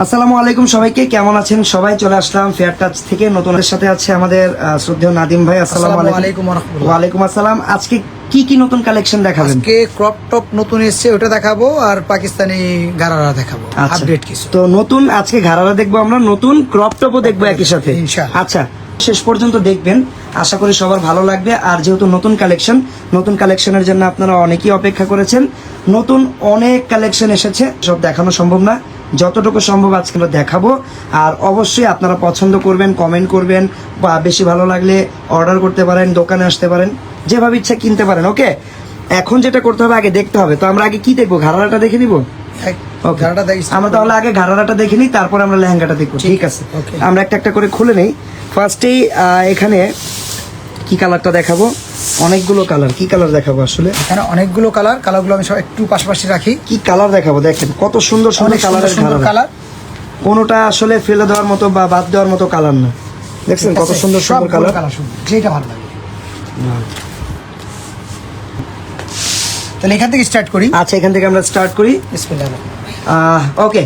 আসসালামু আলাইকুম সবাইকে, কেমন আছেন সবাই? চলে আসলাম ফেয়ার টাচ থেকে, নতুনের সাথে আছে আমাদের শ্রদ্ধেয় নাদিম ভাই। আসসালামু আলাইকুম। ওয়ালাইকুম আসসালাম। আজকে কি কি নতুন কালেকশন দেখাবেন? আজকে ক্রপ টপ নতুন এসেছে, ওটা দেখাবো, আর পাকিস্তানি গারারা দেখাবো। আপডেট কিছু তো নতুন আজকে ঘাড়ারা দেখবো আমরা, নতুন ক্রপ টপও দেখবো একই সাথে ইনশাআল্লাহ। আচ্ছা, শেষ পর্যন্ত দেখবেন, আশা করি সবার ভালো লাগবে। আর যেহেতু নতুন কালেকশনের জন্য আপনারা অনেকেই অপেক্ষা করেছেন। নতুন অনেক কালেকশন এসেছে, সব দেখানো সম্ভব না, যতটুকু সম্ভব আজকে আমরা দেখাবো। আর অবশ্যই আপনারা পছন্দ করবেন, কমেন্ট করবেন, বা বেশি ভালো লাগলে অর্ডার করতে পারেন, দোকানে আসতে পারেন, যেভাবে ইচ্ছা কিনতে পারেন। ওকে, এখন যেটা করতে হবে, আগে দেখতে হবে। তো আমরা আগে কি দেখবো? ঘাড়াটা দেখে নিব। আমরা তাহলে আগে ঘাড়াটা দেখে নিই, তারপর আমরা লেহেঙ্গাটা দেখবো। ঠিক আছে, আমরা একটা একটা করে খুলে নেই। ফার্স্টেই এখানে কি কালারটা দেখাবো? অনেকগুলো কালার। কি কালার দেখাবো আসলে? এখানে অনেকগুলো কালারগুলো আমি সব একটু পাশাপাশি রাখি। কি কালার দেখাবো? দেখেন কত সুন্দর সুন্দর কালারের কালার, কোনোটা আসলে ফেলে দেওয়ার মতো বা বাদ দেওয়ার মতো কালার না। দেখছেন কত সুন্দর সুন্দর কালার, যেটা ভালো লাগে। তাহলে এখান থেকে স্টার্ট করি। আচ্ছা, এখান থেকে আমরা স্টার্ট করি। ওকে,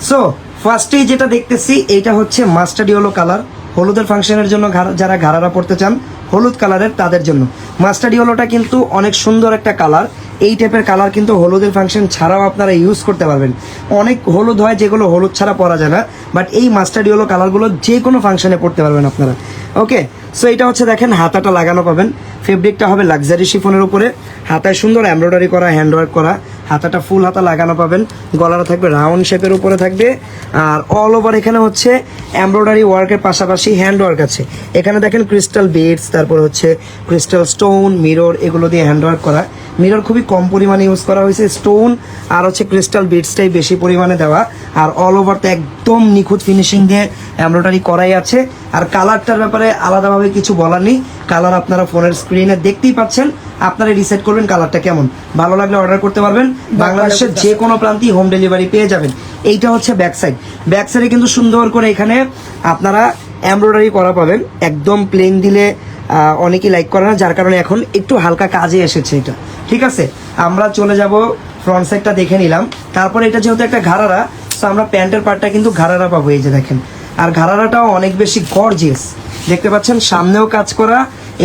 সো ফার্স্টেই যেটা দেখতেছি, এটা হচ্ছে মাস্টার্ড ইয়েলো কালার। হলুদের ফাংশনের জন্য যারা ঘাড়ারা পড়তে চান হলুদ কালারের, তাদের জন্য মাস্টার্ড ইয়েলোটা কিন্তু অনেক সুন্দর একটা কালার। এই টাইপের কালার কিন্তু হলুদের ফাংশন ছাড়াও আপনারা ইউজ করতে পারবেন। অনেক হলুদ হয় যেগুলো হলুদ ছাড়া পরা যায় না, বাট এই মাস্টার্ড ইয়েলো কালারগুলো যে কোনো ফাংশনে পড়তে পারবেন আপনারা। ওকে, সো এটা হচ্ছে দেখেন, হাতাটা লাগানো পাবেন। ফেব্রিকটা হবে লাক্সারি শিফনের উপরে, হাতায় সুন্দর এমব্রয়ডারি করা, হ্যান্ডওয়ার্ক করা, হাতাটা ফুল হাতা লাগানো পাবেন। গলাটা থাকবে রাউন্ড শেপের উপরে থাকবে, আর অল ওভার এখানে হচ্ছে এমব্রয়ডারি ওয়ার্কের পাশাপাশি হ্যান্ডওয়ার্ক আছে। এখানে দেখেন ক্রিস্টাল বিডস, তারপর হচ্ছে ক্রিস্টাল স্টোন, মিরর, এগুলো দিয়ে হ্যান্ডওয়ার্ক করা। মিরর খুবই কম পরিমাণে ইউজ করা হয়েছে, স্টোন আর হচ্ছে ক্রিস্টাল বিডসটাই বেশি পরিমাণে দেওয়া। আর অল ওভার তো একদম নিখুঁত ফিনিশিং দিয়ে এমব্রয়ডারি করাই আছে। আর কালারটার ব্যাপারে আলাদাভাবে কিছু বলার নেই, কালার আপনারা ফোনের স্ক্রিনে দেখতেই পাচ্ছেন। আপনারা ডিসাইড করবেন কালারটা কেমন, ভালো লাগলে অর্ডার করতে পারবেন। বাংলাদেশের যে কোনো প্রান্তেই হোম ডেলিভারি পেয়ে যাবেন। এইটা হচ্ছে ব্যাক সাইড। ব্যাক সাইডে কিন্তু সুন্দর করে এখানে আপনারা এমব্রয়ডারি করা পাবেন। একদম প্লেন দিলে অনেকেই লাইক করে না, যার কারণে এখন একটু হালকা কাজে এসেছে এটা। ঠিক আছে, আমরা চলে যাব ফ্রন্ট সাইডটা দেখে নিলাম। তারপরে এটা যেহেতু একটা ঘাড়ারা, তো আমরা প্যান্টের পার্টটা কিন্তু ঘাড়ারা পাবো। এই যে দেখেন, আর ঘাড়ারাটাও অনেক বেশি গর্জিয়াস, দেখতে পাচ্ছেন, সামনেও কাজ করা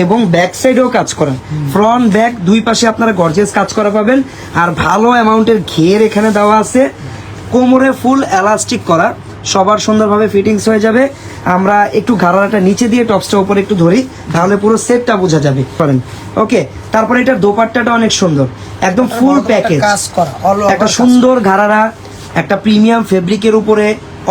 এবং ব্যাক সাইডেও কাজ করা। ফ্রন্ট ব্যাক দুই পাশে আপনারা গর্জিয়াস কাজ করা পাবেন। আর ভালো অ্যামাউন্টের ঘের এখানে দেওয়া আছে, কোমরে ফুল এলাস্টিক করা, সবার সুন্দরভাবে ফিটিংস হয়ে যাবে। আমরা একটু ঘাড়াটা নিচে দিয়ে টপসটা উপরে একটু ধরি, তাহলে পুরো সেটটা বোঝা যাবে। করেন ওকে। তারপরে এটার দোপাট্টাটা অনেক সুন্দর, একদম ফুল প্যাকেজ, একটা সুন্দর ঘাড়ারা, একটা প্রিমিয়াম ফেব্রিকের উপরে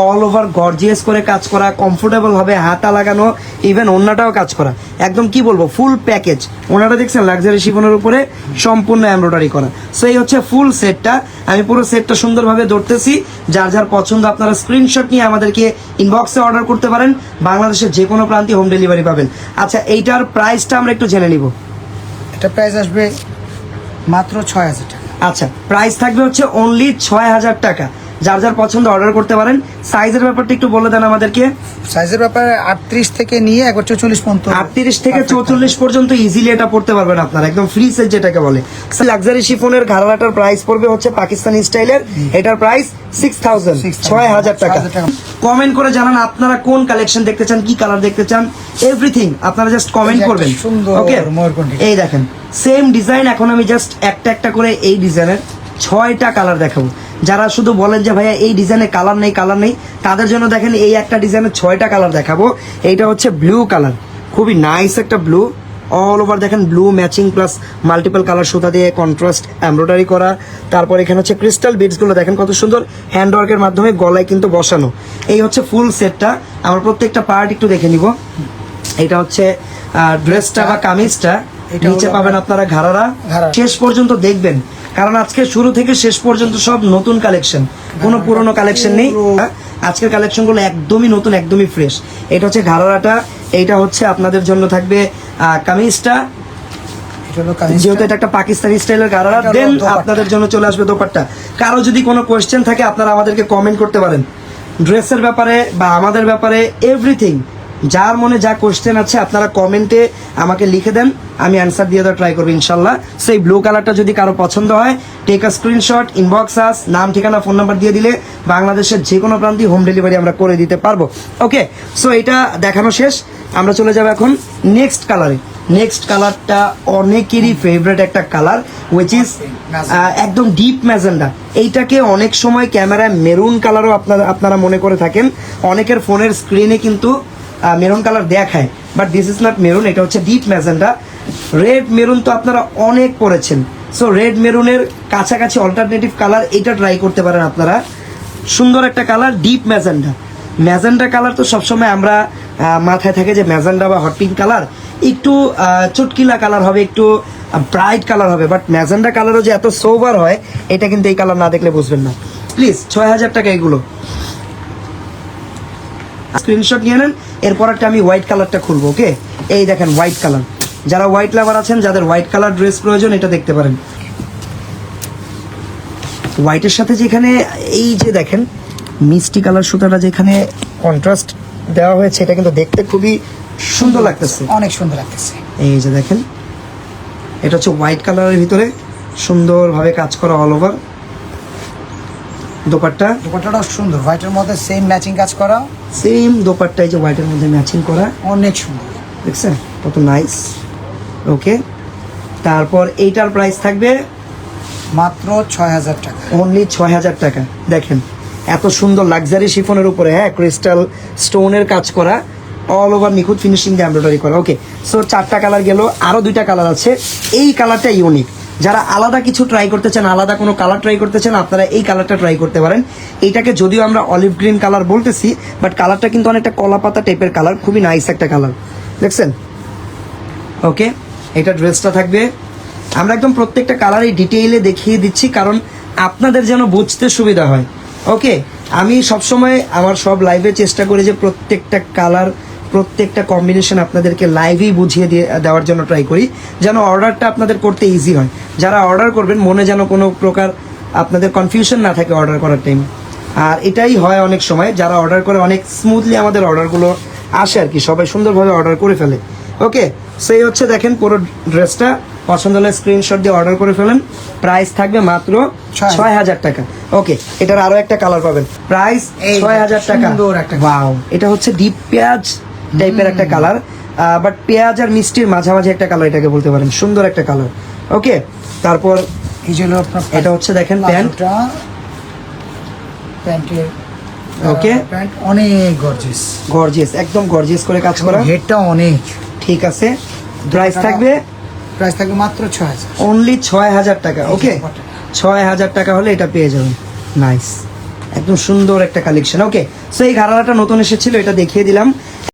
অল ওভার গর্জিয়াস করে কাজ করা, কমফোর্টেবল হবে, হাতা লাগানো, ইভেন ওড়নাটাও কাজ করা, একদম কি বলবো, ফুল প্যাকেজ। ওড়নাটা দেখছেন লাক্সারি শিফনের উপরে সম্পূর্ণ এমব্রয়ডারি করা। সো এই হচ্ছে ফুল সেটটা। আমি পুরো সেটটা সুন্দরভাবে ধরতেছি, যার যার পছন্দ আপনারা স্ক্রিনশট নিয়ে আমাদেরকে ইনবক্সে অর্ডার করতে পারেন। বাংলাদেশের যে কোনো প্রান্তে হোম ডেলিভারি পাবেন। আচ্ছা, এইটার প্রাইসটা আমরা একটু জেনে নিব। এটা প্রাইস আসবে মাত্র ৬,০০০ টাকা। আচ্ছা, প্রাইস থাকবে হচ্ছে অনলি ৬,০০০ টাকা। যার যার পছন্দ অর্ডার করতে পারেন। সাইজের ব্যাপারটা একটু বলে দেন আমাদেরকে। সাইজের ব্যাপারে ৩৮ থেকে নিয়ে একবার ৪৪ পর্যন্ত, ৩৮ থেকে ৪৪ পর্যন্ত ইজিলি এটা পড়তে পারবেন আপনারা, একদম ফ্রি সাইজ যেটাকে বলে। লাক্সারি শিফনের ঘাড়াটার প্রাইস পড়বে হচ্ছে পাকিস্তানি স্টাইলের, এটার প্রাইস 6,000, ৬,০০০ টাকা। কমেন্ট করে জানান আপনারা কোন কালেকশন দেখতে চান, কি কালার দেখতে চান, এভরিথিং আপনারা জাস্ট কমেন্ট করবেন। ওকে, এই দেখেন সেম ডিজাইন। এখন আমি জাস্ট একটা একটা করে এই ডিজাইনের ৬টা কালার দেখাবো। যারা শুধু বলেন যে ভাইয়া এই ডিজাইনে কালার নেই, তাদের জন্য দেখেন এই একটা ডিজাইনের ৬টা কালার দেখাবো। এইটা হচ্ছে ব্লু কালার, খুবই নাইস একটা ব্লু। অল ওভার দেখেন blue matching plus multiple colour সুতা দিয়ে কন্ট্রাস্ট এমব্রয়ডারি করা। তারপর এখানে হচ্ছে ক্রিস্টাল বিডসগুলো দেখেন কত সুন্দর হ্যান্ডওয়ার্কের মাধ্যমে গলায় কিন্তু বসানো। এই হচ্ছে ফুল সেটটা। আমরা প্রত্যেকটা পার্ট একটু দেখে নিব। এটা হচ্ছে ড্রেসটা বা কামিজটা, নিচে পাবেন আপনারা ঘাড়ারা। শেষ পর্যন্ত দেখবেন, কারণ আজকে শুরু থেকে শেষ পর্যন্ত সব নতুন কালেকশন, কোনো পুরনো কালেকশন নেই। আজকের কালেকশনগুলো একদমই নতুন, একদমই ফ্রেশ। এটা হচ্ছে ঘাড়ারাটা, এইটা হচ্ছে আপনাদের জন্য থাকবে কামিজটা, যেহেতু এটা একটা পাকিস্তানি স্টাইলের ঘাড়ারা। দেন আপনাদের জন্য চলে আসবে দোপাট্টা। কারো যদি কোনো কোয়েশ্চেন থাকে আপনারা আমাদেরকে কমেন্ট করতে পারেন, ড্রেসের ব্যাপারে বা আমাদের ব্যাপারে, এভরিথিং যার মনে যা কোশ্চেন আছে আপনারা কমেন্টে আমাকে লিখে দেন, আমি অ্যান্সার দিয়ে দেওয়ার ট্রাই করবো ইনশাল্লাহ। সেই ব্লু কালারটা যদি কারো পছন্দ হয়, take a screenshot, inbox us, নাম ঠিকানা ফোন নাম্বার দিয়ে দিলে বাংলাদেশের যে কোনো প্রান্তে হোম ডেলিভারি আমরা করে দিতে পারবো। ওকে, সো এটা দেখানো শেষ, আমরা চলে যাবো এখন নেক্সট কালারে। নেক্সট কালারটা অনেকেরই ফেভারিট একটা কালার, উইচ ইজ একদম ডিপ ম্যাজেন্ডা। এইটাকে অনেক সময় ক্যামেরায় মেরুন কালারও আপনারা মনে করে থাকেন, অনেকের ফোনের স্ক্রিনে কিন্তু মেরুন কালার দেখায়, but this is not maroon, এটা হচ্ছে ডিপ ম্যাজেন্ডা। রেড মেরুন তো আপনারা অনেক পড়েছেন, সো রেড মেরুনের কাছাকাছি অল্টারনেটিভ কালার এটা ট্রাই করতে পারেন আপনারা। সুন্দর একটা colour deep magenta. Magenta colour তো সবসময় আমরা মাথায় থাকে যে ম্যাজেন্ডা বা হট পিঙ্ক কালার একটু চটকিলা কালার হবে, একটু ব্রাইট কালার হবে, বাট ম্যাজেন্ডা কালারও যে এত সোবার হয় এটা কিন্তু এই কালার না দেখলে বুঝবেন না। প্লিজ 6000 টাকা এগুলো, স্ক্রিনশট নিয়ে নেন। এরপর একটা আমি হোয়াইট কালারটা খুলবো। ওকে, এই দেখেন হোয়াইট কালার, যারা হোয়াইট লাভার আছেন, যাদের হোয়াইট কালার ড্রেস প্রয়োজন, এটা দেখতে পারেন। হোয়াইটের সাথে যেখানে এই যে দেখেন মিষ্টি কালার সুতাটা যেখানে কন্ট্রাস্ট দেওয়া হয়েছে, এটা কিন্তু দেখতে খুবই সুন্দর লাগতেছে, অনেক সুন্দর লাগতেছে। এই যে দেখেন, এটা হচ্ছে হোয়াইট কালারের ভিতরে সুন্দরভাবে কাজ করা অল ওভার। দোপাট্টা, দোপাট্টাটাও সুন্দর, হোয়াইটের মধ্যে সেম ম্যাচিং কাজ করা, সেম দোপাট্টা, এই যে হোয়াইটের মধ্যে ম্যাচিং করা, অনেক সুন্দর, দেখছেন কত নাইস। ওকে, তারপর এইটার প্রাইস থাকবে মাত্র 6000 টাকা, অনলি 6000 টাকা। দেখেন এত সুন্দর লাক্সারি শিফনের উপরে, হ্যাঁ, ক্রিস্টাল স্টোনের কাজ করা, অল ওভার নিখুঁত ফিনিশিং দিয়ে এমব্রয়ডারি করা। ওকে, সো 4টা কালার গেল, আরও 2টা কালার আছে। এই কালারটা ইউনিক, যারা আলাদা কিছু ট্রাই করতে চান, আলাদা কোনো কালার ট্রাই করতে চান, আপনারা এই কালারটা ট্রাই করতে পারেন। এইটাকে যদিও আমরা অলিভ গ্রিন কালার বলতেছি, বাট কালারটা কিন্তু অনেকটা কলা পাতা টাইপের কালার, খুবই নাইস একটা কালার, দেখছেন। ওকে, এটা ড্রেসটা থাকবে, আমরা একদম প্রত্যেকটা কালারই ডিটেইলে দেখিয়ে দিচ্ছি কারণ আপনাদের যেন বুঝতে সুবিধা হয়। ওকে, আমি সবসময় আমার সব লাইভে চেষ্টা করি যে প্রত্যেকটা কালার, প্রত্যেকটা কম্বিনেশন আপনাদেরকে লাইভেই বুঝিয়ে দেওয়ার জন্য ট্রাই করি, যেন অর্ডারটা আপনাদের করতে ইজি হয়। যারা অর্ডার করবেন মনে যেন কোনো প্রকার আপনাদের কনফিউশন না থাকে অর্ডার করার টাইম। আর এটাই হয় অনেক সময়, যারা অর্ডার করে অনেক স্মুথলি আমাদের অর্ডারগুলো আসে আর কি, সবাই সুন্দরভাবে অর্ডার করে ফেলে। ওকে, সেই হচ্ছে দেখেন পুরো ড্রেসটা, পছন্দ হলে স্ক্রিনশট দিয়ে অর্ডার করে ফেলেন। প্রাইস থাকবে মাত্র 6000 টাকা। ওকে, এটার আরো একটা কালার পাবেন, প্রাইস 6000 টাকা। সুন্দর একটা ওয়াও, এটা হচ্ছে ডিপ পেঁয়াজ টাইপের একটা কালার, বাট পেঁয়াজ আর মিষ্টির মাঝামাঝি একটা কালার এটাকে বলতে পারেন, সুন্দর একটা কালার। ওকে, তারপর এই যে হলো আপনার এটা হচ্ছে দেখেন প্যান্ট, প্যান্টের ওকে, প্যান্ট অনেক গর্জিয়াস, গর্জিয়াস, একদম গর্জিয়াস করে কাজ করা, হেডটা অনেক ঠিক আছে। প্রাইস থাকবে মাত্র 6000, অনলি 6000 টাকা। ওকে, 6000 টাকা হলে এটা পেয়ে যাবেন, নাইস, একদম সুন্দর একটা কালেকশন। ওকে, সো এই ঘাড়াটা নতুন এসেছিল, এটা দেখিয়ে দিলাম।